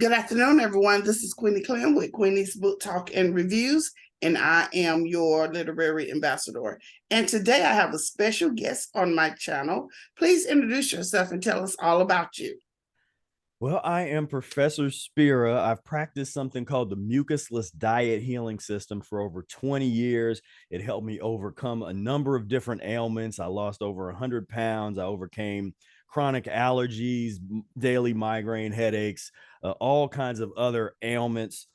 Good afternoon, everyone. This is Queenie Clem with Queenie's Book Talk and Reviews, and I am your literary ambassador. And today I have a special guest on my channel. Please introduce yourself and tell us all about you. Well, I am Professor Spira. I've practiced something called the mucusless diet healing system for over 20 years. It helped me overcome a number of different ailments. I lost over 100 pounds. I overcame chronic allergies, daily migraine headaches, all kinds of other ailments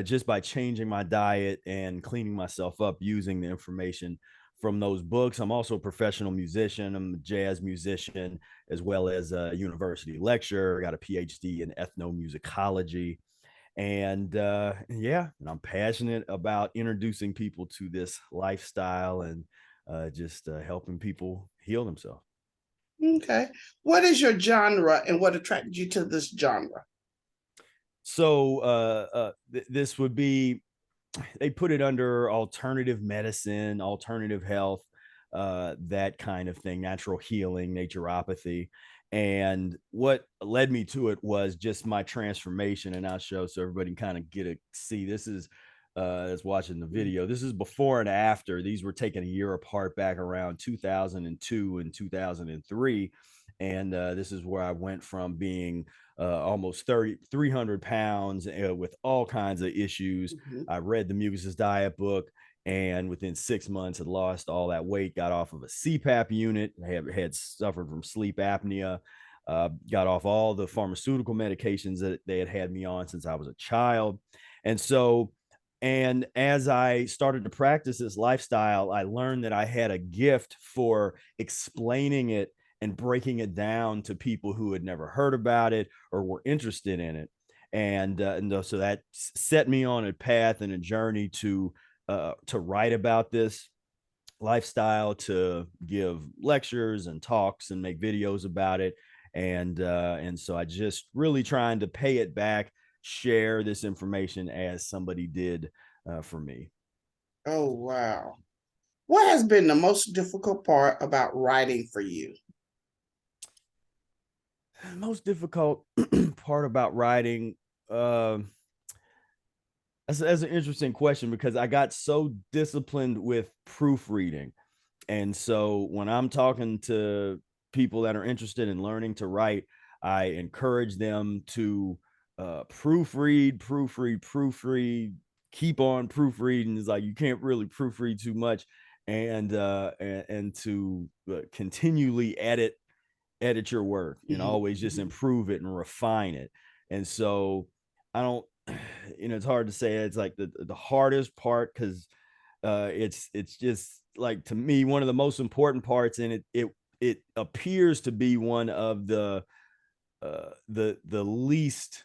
just by changing my diet and cleaning myself up using the information from those books. I'm also a professional musician. I'm a jazz musician as well as a university lecturer. I got a PhD in ethnomusicology. And I'm passionate about introducing people to this lifestyle and just helping people heal themselves. Okay. What is your genre and what attracted you to this genre? So this would be, they put it under alternative medicine, alternative health, that kind of thing, natural healing, naturopathy. And what led me to it was just my transformation. And I'll show so everybody can kind of get a see. This is that's watching the video. This is before and after. These were taken a year apart back around 2002 and 2003. And this is where I went from being almost 300 pounds with all kinds of issues. I read the Mucusless Diet book, and within 6 months had lost all that weight, got off of a CPAP unit, had suffered from sleep apnea, got off all the pharmaceutical medications that they had me on since I was a child. And as I started to practice this lifestyle, I learned that I had a gift for explaining it and breaking it down to people who had never heard about it or were interested in it. So that set me on a path and a journey to write about this lifestyle, to give lectures and talks and make videos about it. And so I just really trying to pay it back, share this information as somebody did for me. Oh, wow. What has been the most difficult part about writing for you? The most difficult part about writing, uh, that's an interesting question because I got so disciplined with proofreading. And so when I'm talking to people that are interested in learning to write, I encourage them to proofread, keep on proofreading. It's like you can't really proofread too much, and to continually edit your work and always just improve it and refine it. And so I don't, it's hard to say. It's like the hardest part because it's just like, to me, one of the most important parts, and it appears to be one of the least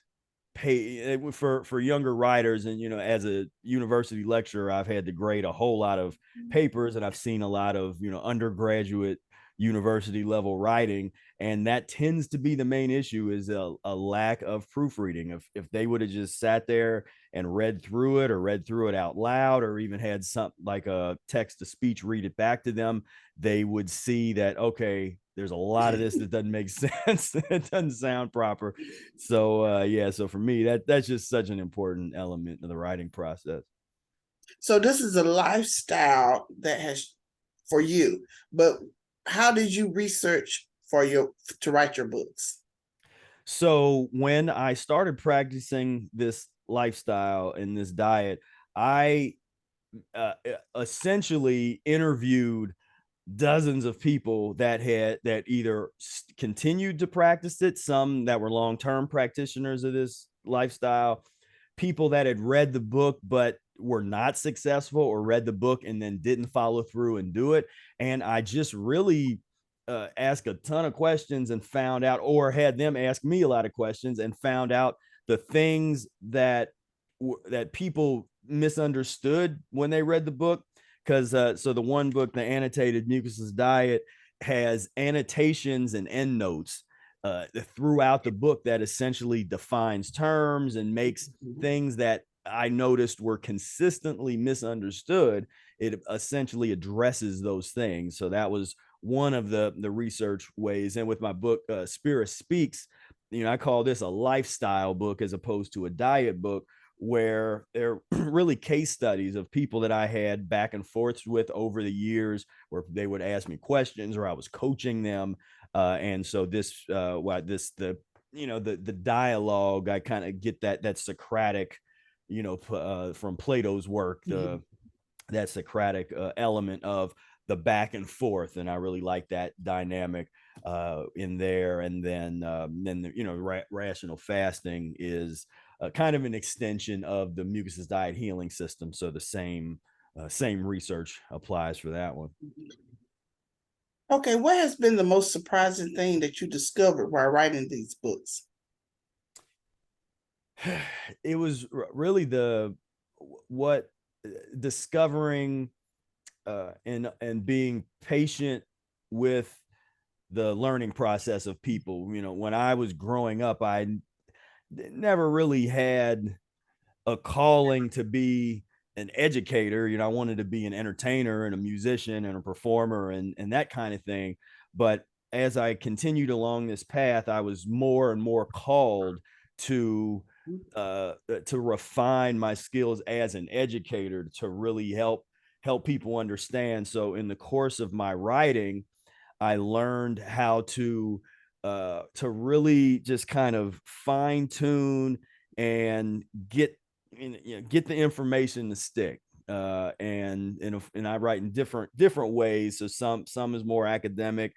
pay for younger writers. And as a university lecturer, I've had to grade a whole lot of papers, and I've seen a lot of undergraduate university level writing, and that tends to be the main issue, is a lack of proofreading. If they would have just sat there and read through it, or read through it out loud, or even had something like a text to speech read it back to them, they would see that, okay, there's a lot of this that doesn't make sense. It doesn't sound proper. So for me, that's just such an important element of the writing process. So this is a lifestyle that has for you, but how did you research for your to write your books? So when I started practicing this lifestyle and this diet, I essentially interviewed dozens of people that either continued to practice it, some that were long-term practitioners of this lifestyle, people that had read the book but were not successful, or read the book and then didn't follow through and do it. And I just really asked a ton of questions and found out, or had them ask me a lot of questions and found out the things that people misunderstood when they read the book. Because so the one book, the annotated Mucusless Diet, has annotations and endnotes throughout the book that essentially defines terms and makes things that I noticed were consistently misunderstood. It essentially addresses those things. So that was one of the research ways. And with my book, Spira Speaks, I call this a lifestyle book as opposed to a diet book, where they're really case studies of people that I had back and forth with over the years, where they would ask me questions or I was coaching them. And so this, the dialogue, I kind of get that Socratic, from Plato's work, Mhm. that Socratic element of the back and forth, and I really like that dynamic in there. And then rational fasting is kind of an extension of the mucus diet healing system, so the same research applies for that one. Okay, what has been the most surprising thing that you discovered while writing these books? It was really the what discovering and being patient with the learning process of people. When I was growing up, I never really had a calling to be an educator. I wanted to be an entertainer and a musician and a performer and that kind of thing. But as I continued along this path, I was more and more called to refine my skills as an educator, to really help people understand. So in the course of my writing, I learned how to really just kind of fine tune and get the information to stick. And I write in different ways. So some is more academic,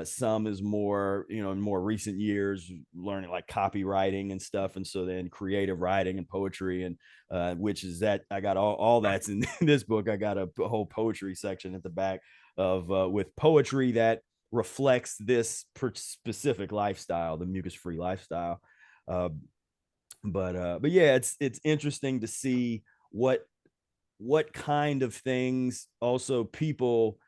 some is more, in more recent years, learning like copywriting and stuff. And so then creative writing and poetry, and which is that I got all that's in this book. I got a whole poetry section at the back of with poetry that reflects this specific lifestyle, the mucus free lifestyle. Uh, but yeah, it's interesting to see what kind of things also people,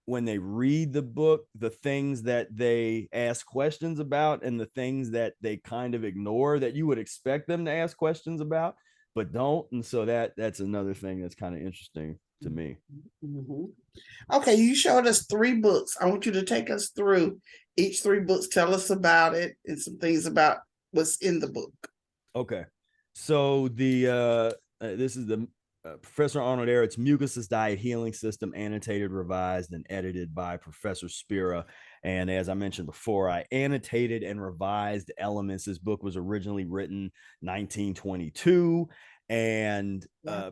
when they read the book, the things that they ask questions about and the things that they kind of ignore that you would expect them to ask questions about but don't. And so that's another thing that's kind of interesting to me. Mhm. Okay, you showed us three books. I want you to take us through each three books. Tell us about it and some things about what's in the book. Okay. So this is the Professor Arnold Ehret's Mucus Diet Healing System, annotated, revised, and edited by Professor Spira. And as I mentioned before, I annotated and revised elements. This book was originally written 1922, and Yeah.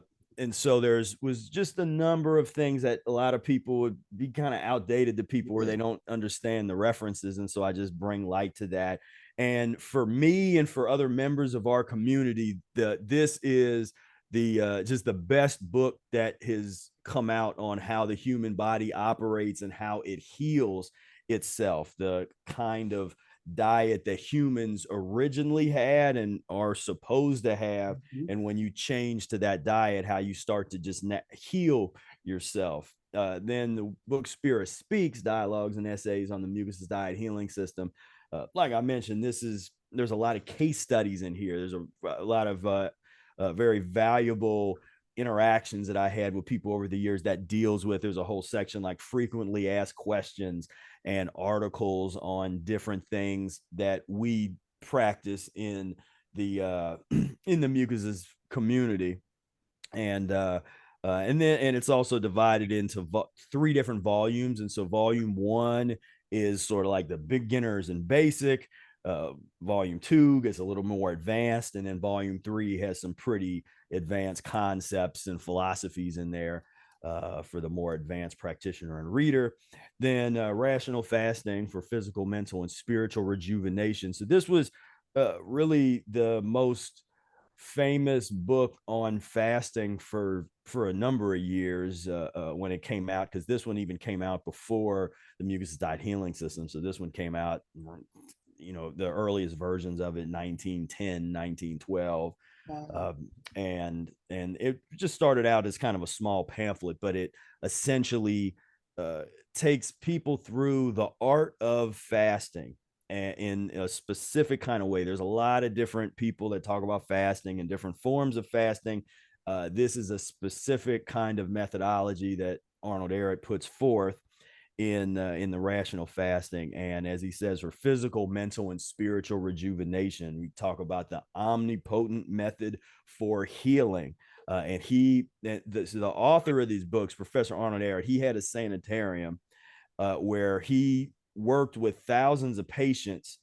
so there's was just a number of things that a lot of people would be kind of outdated to people, where they don't understand the references, and so I just bring light to that. And for me and for other members of our community, this is the just the best book that has come out on how the human body operates and how it heals itself, the kind of diet that humans originally had and are supposed to have, Mhm. and when you change to that diet, how you start to just heal yourself. Then the book Spira Speaks, Dialogues and Essays on the Mucus Diet Healing System. Like I mentioned, there's a lot of case studies in here. There's a lot of very valuable interactions that I had with people over the years that deals with. There's a whole section like frequently asked questions and articles on different things that we practice in the in the mucuses community. And it's also divided into three different volumes. And so volume one is sort of like the beginners and basic. Volume two gets a little more advanced, and then volume three has some pretty advanced concepts and philosophies in there for the more advanced practitioner and reader. Then rational fasting for physical, mental, and spiritual rejuvenation. So this was really the most famous book on fasting for a number of years when it came out, because this one even came out before the mucus diet healing system. So this one came out, the earliest versions of it, 1910, 1912. Wow. And it just started out as kind of a small pamphlet, but it essentially uh, takes people through the art of fasting in a specific kind of way. There's a lot of different people that talk about fasting and different forms of fasting. This is a specific kind of methodology that Arnold Ehret puts forth, in the rational fasting. And as he says, for physical, mental, and spiritual rejuvenation, we talk about the omnipotent method for healing. And so the author of these books, Professor Arnold Ehret, he had a sanitarium where he worked with thousands of patients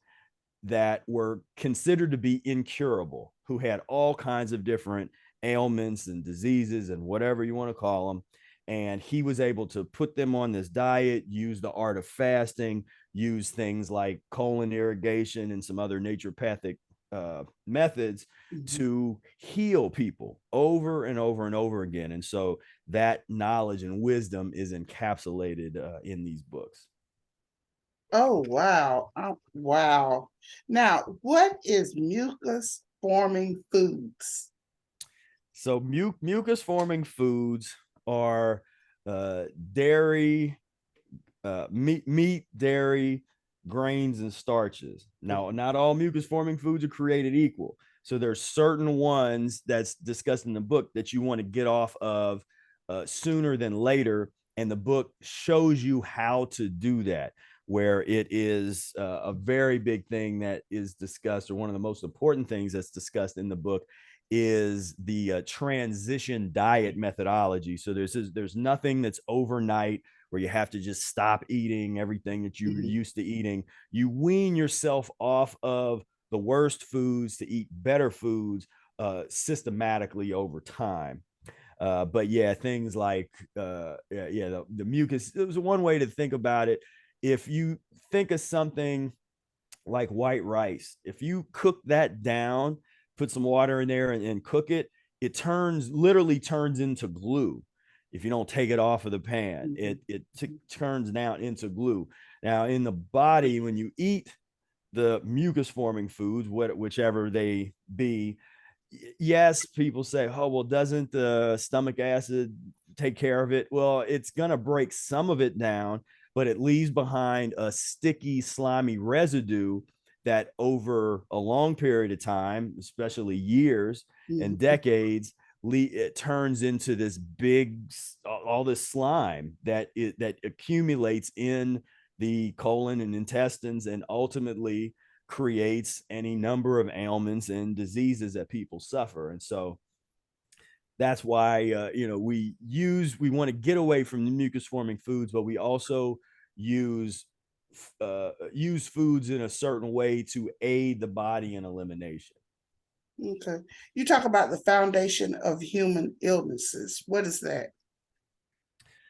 that were considered to be incurable, who had all kinds of different ailments and diseases and whatever you want to call them. And he was able to put them on this diet, use the art of fasting, use things like colon irrigation and some other naturopathic methods Mhm. to heal people over and over and over again. And so that knowledge and wisdom is encapsulated in these books. Oh, wow. Oh, wow. Now, what is mucus forming foods? So mucus forming foods are dairy, meat, dairy, grains, and starches. Now, not all mucus forming foods are created equal. So there's certain ones that's discussed in the book that you want to get off of sooner than later. And the book shows you how to do that, where it is a very big thing that is discussed, or one of the most important things that's discussed in the book is the transition diet methodology. So there's nothing that's overnight where you have to just stop eating everything that you were Mhm. used to eating. You wean yourself off of the worst foods to eat better foods systematically over time. But yeah, things like the mucus. It was one way to think about it. If you think of something like white rice, if you cook that down, put some water in there and cook it, it literally turns into glue. If you don't take it off of the pan, Mhm. turns down into glue. Now in the body, when you eat the mucus forming foods, whichever they be, yes, people say, oh, well, doesn't the stomach acid take care of it? Well, it's going to break some of it down, but it leaves behind a sticky, slimy residue that over a long period of time, especially years and Mhm. decades, it turns into this big, all this slime that accumulates in the colon and intestines, and ultimately creates any number of ailments and diseases that people suffer. And so that's why we want to get away from the mucus forming foods, but we also use use foods in a certain way to aid the body in elimination. Okay. You talk about the foundation of human illnesses. What is that?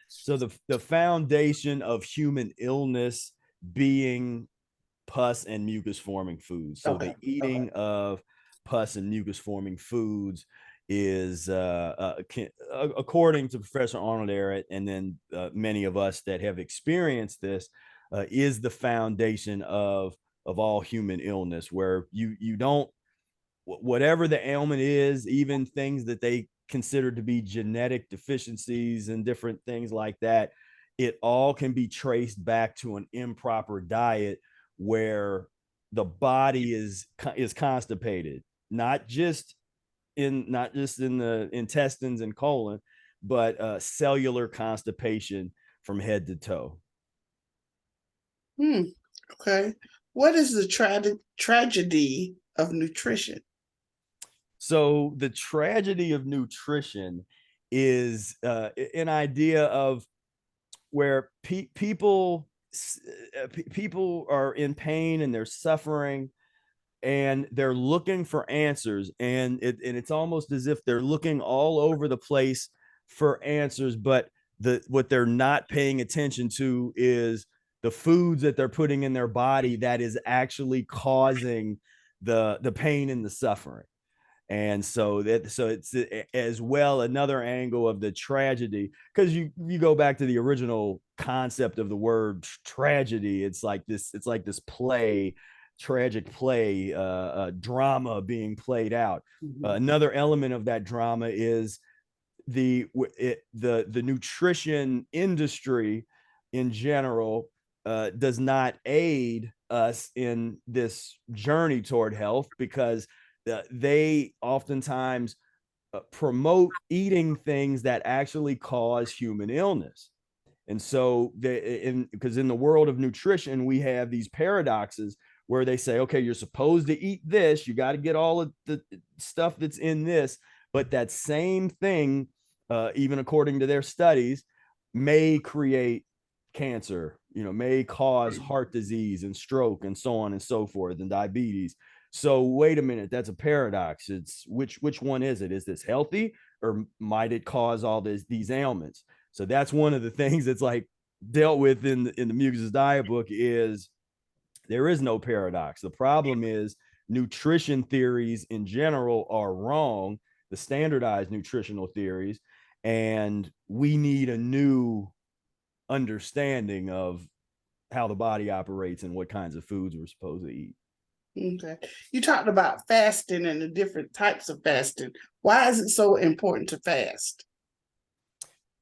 So the foundation of human illness being pus and mucus forming foods. So Okay. the Okay. eating of pus and mucus forming foods is, according to Professor Arnold Ehret, and then many of us that have experienced this, is the foundation of all human illness. Where you don't, whatever the ailment is, even things that they consider to be genetic deficiencies and different things like that, it all can be traced back to an improper diet where the body is constipated, not just in the intestines and colon, but cellular constipation from head to toe. Hmm. Okay. What is the tragedy of nutrition? So the tragedy of nutrition is an idea of where people are in pain and they're suffering and they're looking for answers, and it's almost as if they're looking all over the place for answers, but what they're not paying attention to is the foods that they're putting in their body that is actually causing the pain and the suffering. And so it's as well another angle of the tragedy, because you go back to the original concept of the word tragedy. It's like this play, tragic play, drama being played out. Mhm. Another element of that drama is the nutrition industry in general does not aid us in this journey toward health, because they oftentimes promote eating things that actually cause human illness. And so because in the world of nutrition, we have these paradoxes where they say, okay, you're supposed to eat this, you got to get all of the stuff that's in this, but that same thing, even according to their studies, may create cancer, may cause heart disease and stroke and so on and so forth, and diabetes. So wait a minute, that's a paradox. It's which one is it? Is this healthy, or might it cause all these ailments? So that's one of the things that's like dealt with in the Mucus's Diet book is there is no paradox. The problem is nutrition theories in general are wrong, the standardized nutritional theories, and we need a new understanding of how the body operates and what kinds of foods we're supposed to eat. Okay. You talked about fasting and the different types of fasting. Why is it so important to fast?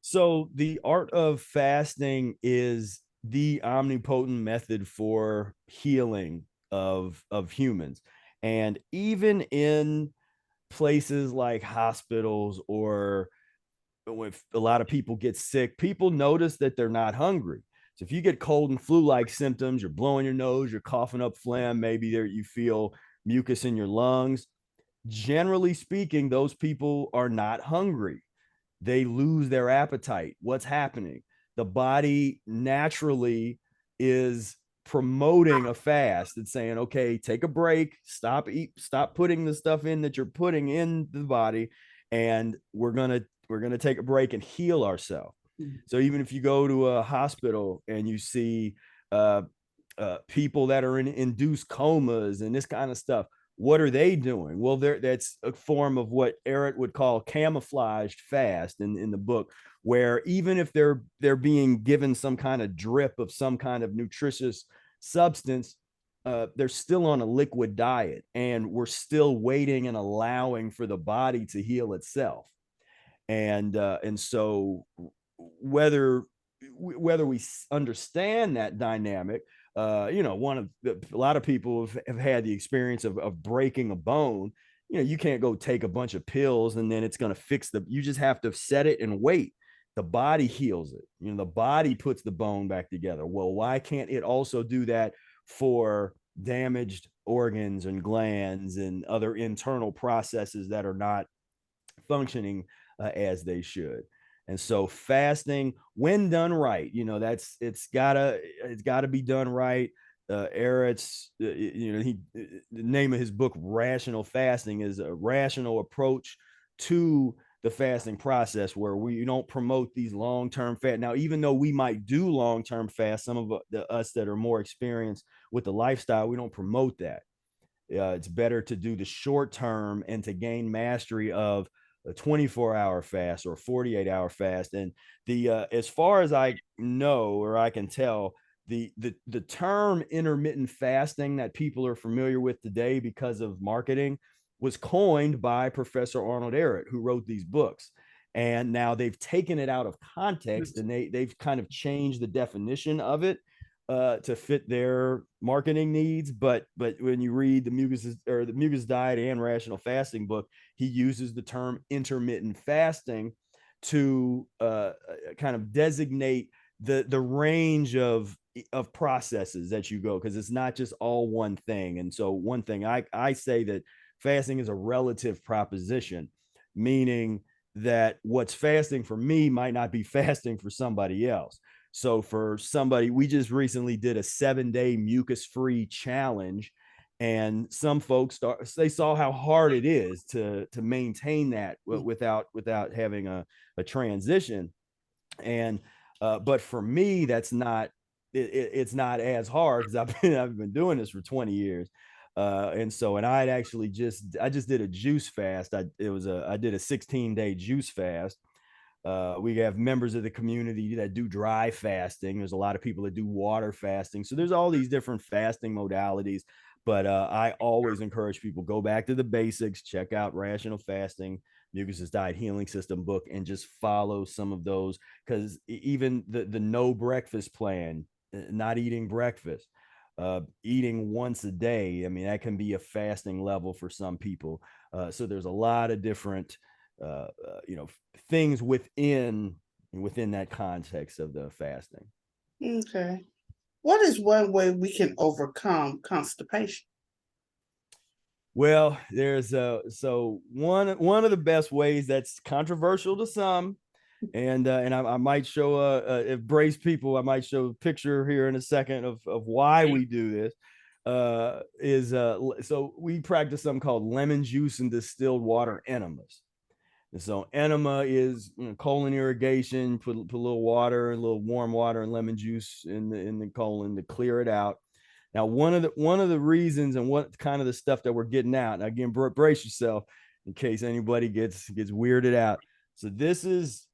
So the art of fasting is the omnipotent method for healing of humans. And even in places like hospitals, or when a lot of people get sick, people notice that they're not hungry. So if you get cold and flu-like symptoms, you're blowing your nose, you're coughing up phlegm, maybe you feel mucus in your lungs. Generally speaking, those people are not hungry. They lose their appetite. What's happening? The body naturally is promoting a fast. It's saying, okay, take a break, stop putting the stuff in that you're putting in the body, and we're gonna take a break and heal ourselves. So even if you go to a hospital and you see uh, people that are in induced comas and this kind of stuff, what are they doing? Well, that's a form of what Eric would call camouflaged fast in the book, where even if they're being given some kind of drip of some kind of nutritious substance, they're still on a liquid diet, and we're still waiting and allowing for the body to heal itself. And so whether whether we understand that dynamic, one of a lot of people have had the experience of breaking a bone. You can't go take a bunch of pills and then it's going to fix you just have to set it and wait. The body heals it. The body puts the bone back together. Well, why can't it also do that for damaged organs and glands and other internal processes that are not functioning as they should? And so fasting, when done right, it's gotta be done right. Eretz, the name of his book, Rational Fasting, is a rational approach to the fasting process, where we don't promote these long-term fast. Now, even though we might do long-term fast, some of us that are more experienced with the lifestyle, we don't promote that. It's better to do the short term and to gain mastery of a 24-hour fast or a 48-hour fast. And the as far as I know, or I can tell, the term intermittent fasting that people are familiar with today because of marketing was coined by Professor Arnold Ehret, who wrote these books. And now they've taken it out of context and they've kind of changed the definition of it to fit their marketing needs. But when you read the Mucus Diet and Rational Fasting book, he uses the term intermittent fasting to kind of designate the range of processes that you go, because it's not just all one thing. And so one thing I say that fasting is a relative proposition, meaning that what's fasting for me might not be fasting for somebody else. So for somebody, we just recently did a 7-day mucus-free challenge, and some folks they saw how hard it is to maintain that without having a transition. And but for me, that's not it's not as hard, because I've been doing this for 20 years. And I just did a juice fast. I did a 16-day juice fast. We have members of the community that do dry fasting. There's a lot of people that do water fasting. So there's all these different fasting modalities. But I always encourage people, go back to the basics, check out Rational Fasting, Mucus's Diet Healing System book, and just follow some of those. Because even the no breakfast plan, not eating breakfast, eating once a day, I mean, that can be a fasting level for some people. So there's a lot of different things within within that context of the fasting. Okay. What is one way we can overcome constipation? Well, there's so one of the best ways that's controversial to some, and I might show if brace people, I might show a picture here in a second of why we do this. Is So we practice something called lemon juice and distilled water enemas. And so enema is, colon irrigation. Put a little water, a little warm water, and lemon juice in the colon to clear it out. Now, one of the reasons and what kind of the stuff that we're getting out. And again, brace yourself in case anybody gets weirded out. So this is,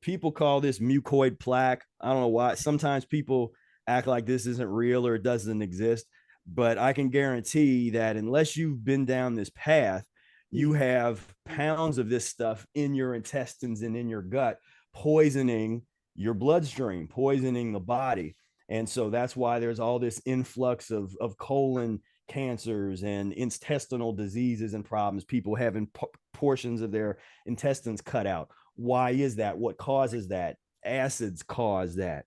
people call this mucoid plaque. I don't know why. Sometimes people act like this isn't real or it doesn't exist, but I can guarantee that unless you've been down this path, you have pounds of this stuff in your intestines and in your gut, poisoning your bloodstream, poisoning the body. And so that's why there's all this influx of colon cancers and intestinal diseases and problems, people having portions of their intestines cut out. Why is that? What causes that? Acids cause that.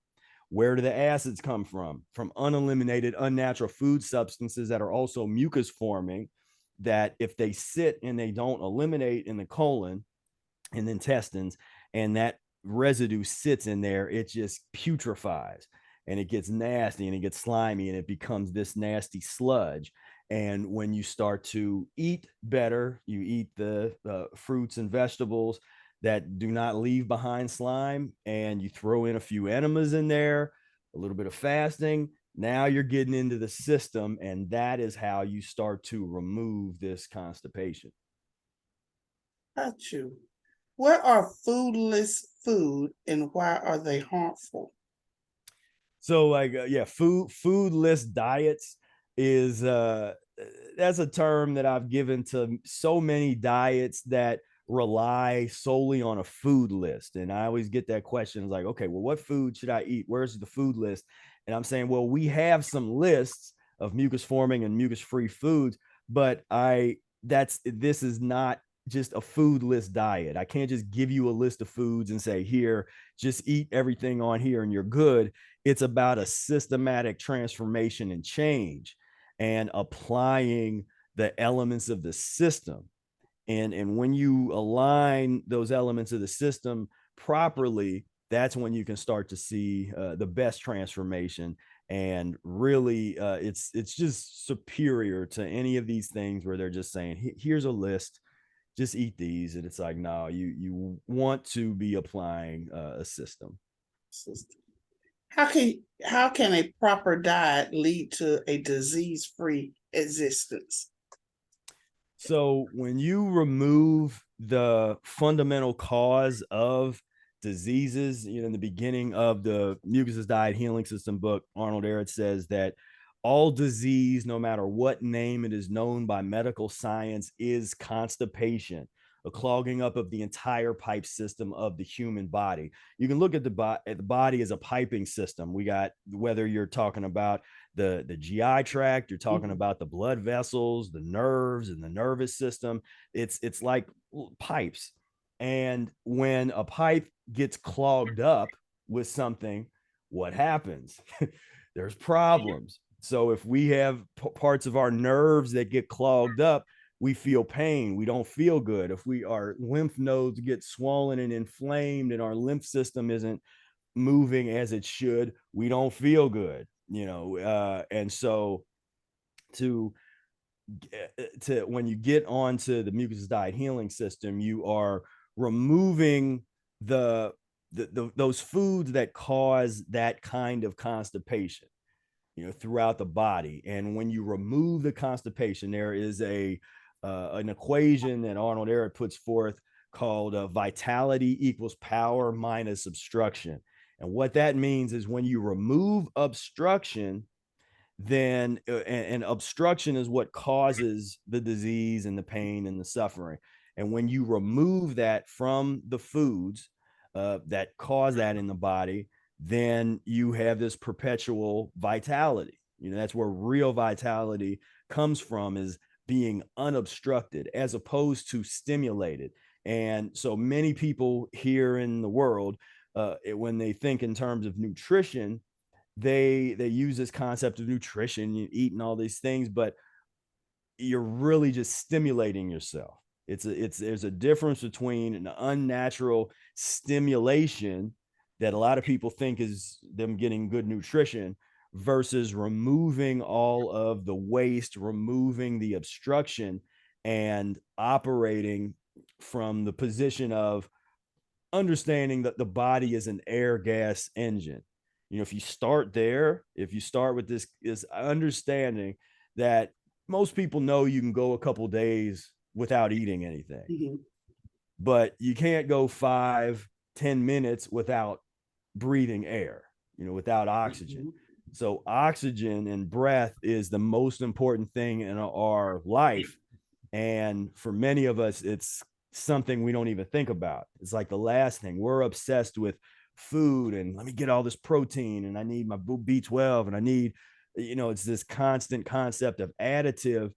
Where do the acids come from? From uneliminated, unnatural food substances that are also mucus forming, that if they sit and they don't eliminate in the colon and intestines, and that residue sits in there, it just putrefies and it gets nasty and it gets slimy and it becomes this nasty sludge. And when you start to eat better, you eat the fruits and vegetables that do not leave behind slime, and you throw in a few enemas in there, a little bit of fasting. Now you're getting into the system, and that is how you start to remove this constipation. Got you. What are foodless food and why are they harmful? So like yeah, foodless diets is that's a term that I've given to so many diets that rely solely on a food list. And I always get that question, it's like, okay, well, what food should I eat? Where's the food list? And I'm saying, well, we have some lists of mucus forming and mucus free foods, but this is not just a food list diet. I can't just give you a list of foods and say, here, just eat everything on here and you're good. It's about a systematic transformation and change and applying the elements of the system. And when you align those elements of the system properly, that's when you can start to see the best transformation. And really, it's just superior to any of these things where they're just saying, here's a list, just eat these. And it's like, no, you want to be applying a system. How can a proper diet lead to a disease-free existence? So when you remove the fundamental cause of diseases, in the beginning of the Mucus's Diet Healing System book, Arnold Ehret says that all disease, no matter what name it is known by medical science, is constipation, a clogging up of the entire pipe system of the human body. You can look at the body as a piping system. We got, whether you're talking about the GI tract, you're talking about the blood vessels, the nerves, and the nervous system. It's like pipes. And when a pipe gets clogged up with something, what happens? There's problems. So if we have parts of our nerves that get clogged up, we feel pain. We don't feel good. If our lymph nodes get swollen and inflamed and our lymph system isn't moving as it should, we don't feel good. And so to when you get onto the Mucus Diet Healing System, you are removing those foods that cause that kind of constipation, throughout the body. And when you remove the constipation, there is an equation that Arnold Ehret puts forth called vitality equals power minus obstruction. And what that means is when you remove obstruction, then and obstruction is what causes the disease and the pain and the suffering. And when you remove that from the foods that cause that in the body, then you have this perpetual vitality. That's where real vitality comes from, is being unobstructed as opposed to stimulated. And so many people here in the world, when they think in terms of nutrition, they use this concept of nutrition, you eating all these things, but you're really just stimulating yourself. It's there's a difference between an unnatural stimulation that a lot of people think is them getting good nutrition versus removing all of the waste, removing the obstruction, and operating from the position of understanding that the body is an air gas engine. If you start there, if you start with this understanding that most people know you can go a couple days without eating anything, Mhm. but you can't go 5-10 minutes without breathing air, without oxygen. Mhm. So oxygen and breath is the most important thing in our life. And for many of us, it's something we don't even think about. It's like the last thing. We're obsessed with food and let me get all this protein and I need my B12 and I need, it's this constant concept of additive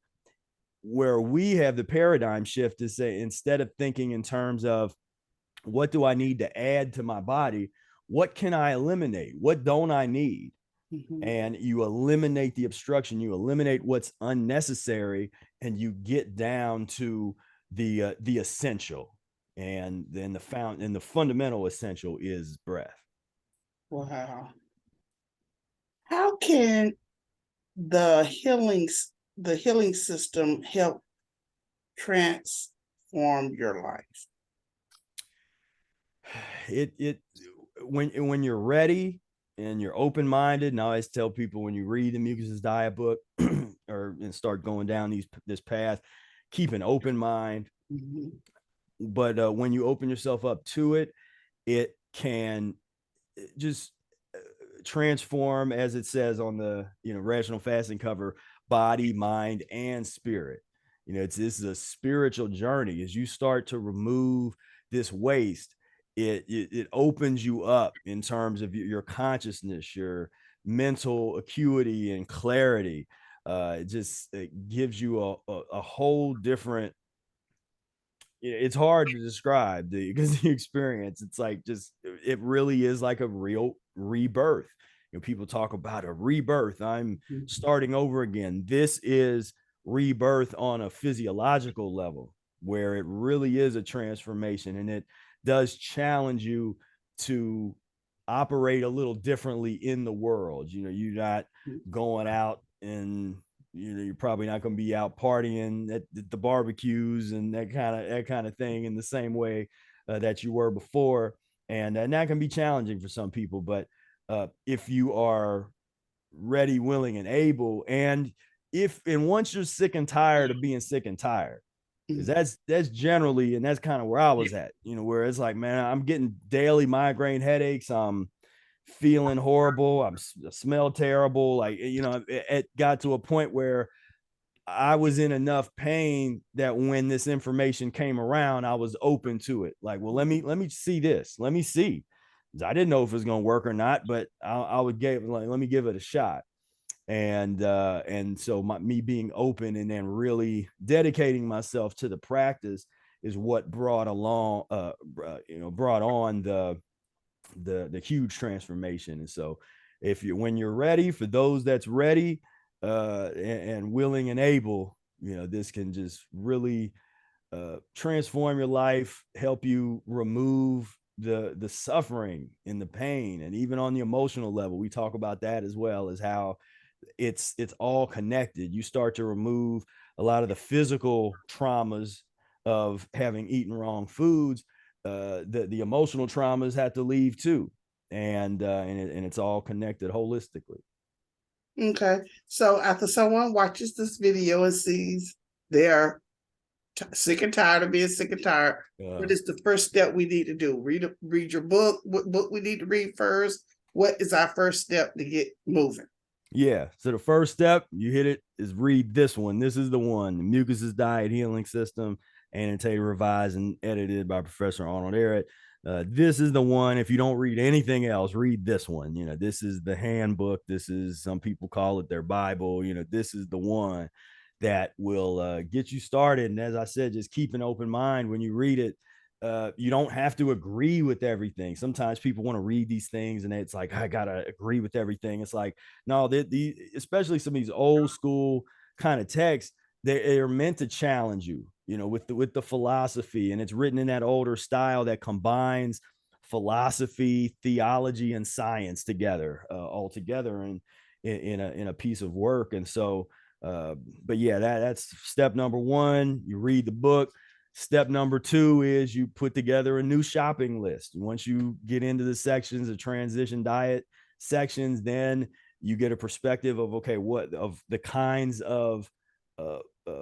where we have the paradigm shift to say, instead of thinking in terms of what do I need to add to my body, what can I eliminate? What don't I need? Mhm. And you eliminate the obstruction, you eliminate what's unnecessary, and you get down to the essential. And then the fundamental essential is breath. Wow. How can the healing system help transform your life? It when you're ready and you're open-minded, and I always tell people when you read the Mucus's Diet book or and start going down this path, keep an open mind. Mhm. But when you open yourself up to it, it can just transform, as it says on the rational fasting cover, body, mind, and spirit. This is a spiritual journey. As you start to remove this waste, it opens you up in terms of your consciousness, your mental acuity and clarity. It gives you a whole different, it's hard to describe because the experience, it's like, just it really is like a real rebirth. People talk about a rebirth, I'm starting over again. This is rebirth on a physiological level, where it really is a transformation, and it does challenge you to operate a little differently in the world. You're not going out and you're probably not going to be out partying at the barbecues and that kind of thing in the same way that you were before, and that can be challenging for some people. But if you are ready, willing, and able, and once you're sick and tired of being sick and tired, because Mhm. that's generally, and that's kind of where I was at, where it's like, man, I'm getting daily migraine headaches, I'm feeling horrible, I smell terrible, like, it got to a point where I was in enough pain that when this information came around, I was open to it. Like, well, let me see this. Let me see. I didn't know if it was going to work or not, but I would give, like, let me give it a shot. And so me being open and then really dedicating myself to the practice is what brought on the huge transformation. And so when you're ready, for those that's ready and willing and able, this can just really transform your life, help you remove the suffering and the pain. And even on the emotional level, we talk about that as well, as how it's all connected. You start to remove a lot of the physical traumas of having eaten wrong foods. The emotional traumas have to leave too, and it's all connected holistically. Okay. So after someone watches this video and sees they're sick and tired of being sick and tired, what Uh, is the first step we need to do? Read your book. What book we need to read first? What is our first step to get moving? Yeah. So the first step, you hit it, is read this one. This is the one, the Mucus's Diet Healing System, annotated, revised, and edited by Professor Arnold Ehret. This is the one. If you don't read anything else, read this one. This is the handbook. This is, some people call it their Bible. This is the one that will get you started. And as I said, just keep an open mind when you read it. you don't have to agree with everything. Sometimes people want to read these things and it's like, I gotta agree with everything. It's like, no, especially some of these old school kind of texts, they are meant to challenge you, with the philosophy, and it's written in that older style that combines philosophy, theology, and science together, all together in a piece of work. And so, but yeah, that's step number one. You read the book. Step number two is you put together a new shopping list. Once you get into the sections, the transition diet sections, then you get a perspective of, okay, what of the kinds of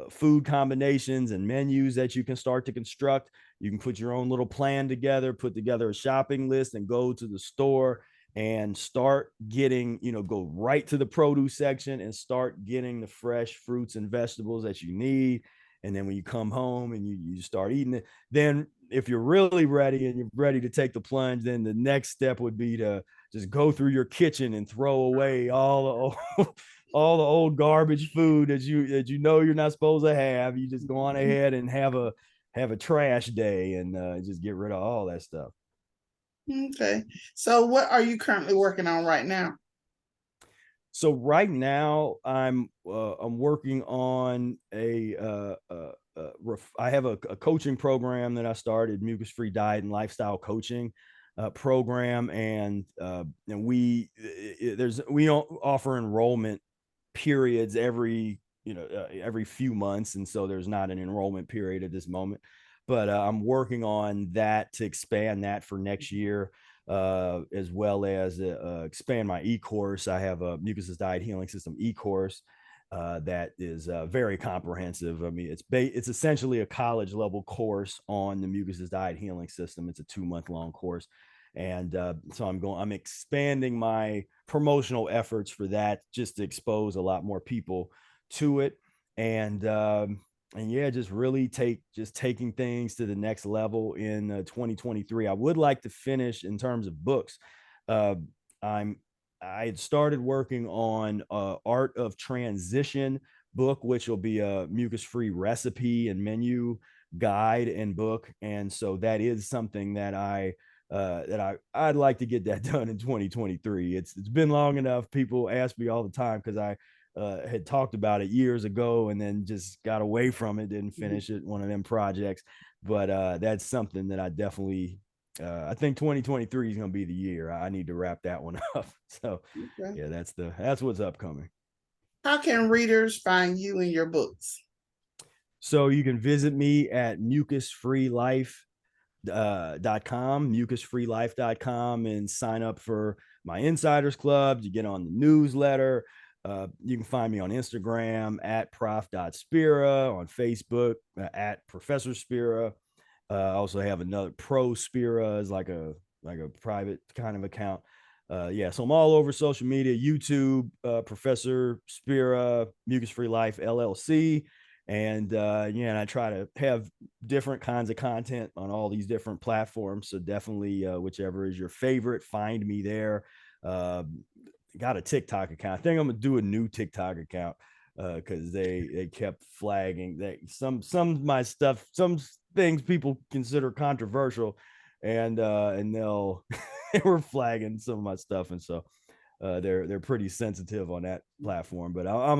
food combinations and menus that you can start to construct. You can put your own little plan together, put together a shopping list, and go to the store and start getting, go right to the produce section and start getting the fresh fruits and vegetables that you need. And then when you come home and you start eating it, then if you're really ready and you're ready to take the plunge, then the next step would be to just go through your kitchen and throw away all the all the old garbage food that you're not supposed to have. You just go on ahead and have a trash day and just get rid of all that stuff. Okay. So what are you currently working on right now? So right now I'm working on I have a coaching program that I started, mucus free diet and lifestyle coaching program, and we don't offer enrollment periods every few months, and so there's not an enrollment period at this moment. But I'm working on that to expand that for next year, as well as expand my e-course. I have a mucus diet healing system e-course that is very comprehensive. I mean, it's essentially a college level course on the mucus diet healing system. It's a 2-month long course, and so I'm expanding my promotional efforts for that, just to expose a lot more people to it. And yeah, just really taking things to the next level in 2023. I would like to finish in terms of books. uh, I'm I had started working on Art of Transition book, which will be a mucus free recipe and menu guide and book. And so that is something that I'd like to get that done in 2023. It's been long enough. People ask me all the time because I had talked about it years ago and then just got away from it, didn't finish it, one of them projects. But that's something that I think 2023 is going to be the year. I need to wrap that one up. So Okay. yeah, that's what's upcoming. How can readers find you and your books? So you can visit me at mucusfreelife.com, mucusfreelife.com, and sign up for my insiders club to get on the newsletter. You can find me on Instagram at prof.spira, on Facebook at Professor Spira. I also have another Pro Spira as like a private kind of account. Yeah, so I'm all over social media, YouTube, Professor Spira, Mucus Free Life LLC. And yeah, and I try to have different kinds of content on all these different platforms. So definitely, whichever is your favorite, find me there. Uh, got a TikTok account. I think I'm gonna do a new TikTok account because they kept flagging that some of my stuff, some things people consider controversial, and they were flagging some of my stuff, and so they're pretty sensitive on that platform. But I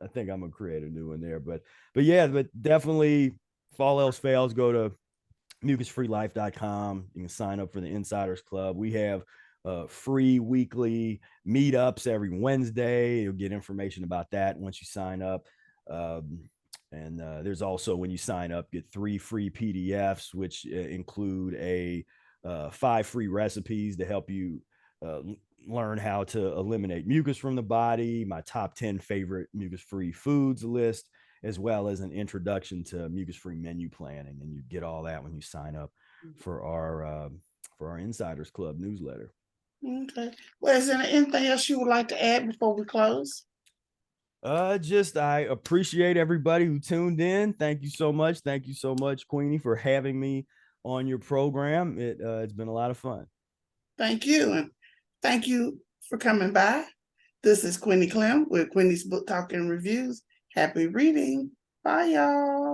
think I'm gonna create a new one there. But yeah, but definitely, if all else fails, go to mucusfreelife.com. You can sign up for the Insiders Club. We have free weekly meetups every Wednesday. You'll get information about that once you sign up. And there's also, when you sign up, get 3 free PDFs, which include 5 free recipes to help you uh, learn how to eliminate mucus from the body, my top 10 favorite mucus free foods list, as well as an introduction to mucus free menu planning. And you get all that when you sign up for our Insiders Club newsletter. Okay. Well, is there anything else you would like to add before we close? Just I appreciate everybody who tuned in. Thank you so much. Thank you so much, Queenie, for having me on your program. It's been a lot of fun. Thank you. And thank you for coming by. This is Queenie Clem with Queenie's Book Talk and Reviews. Happy reading. Bye, y'all.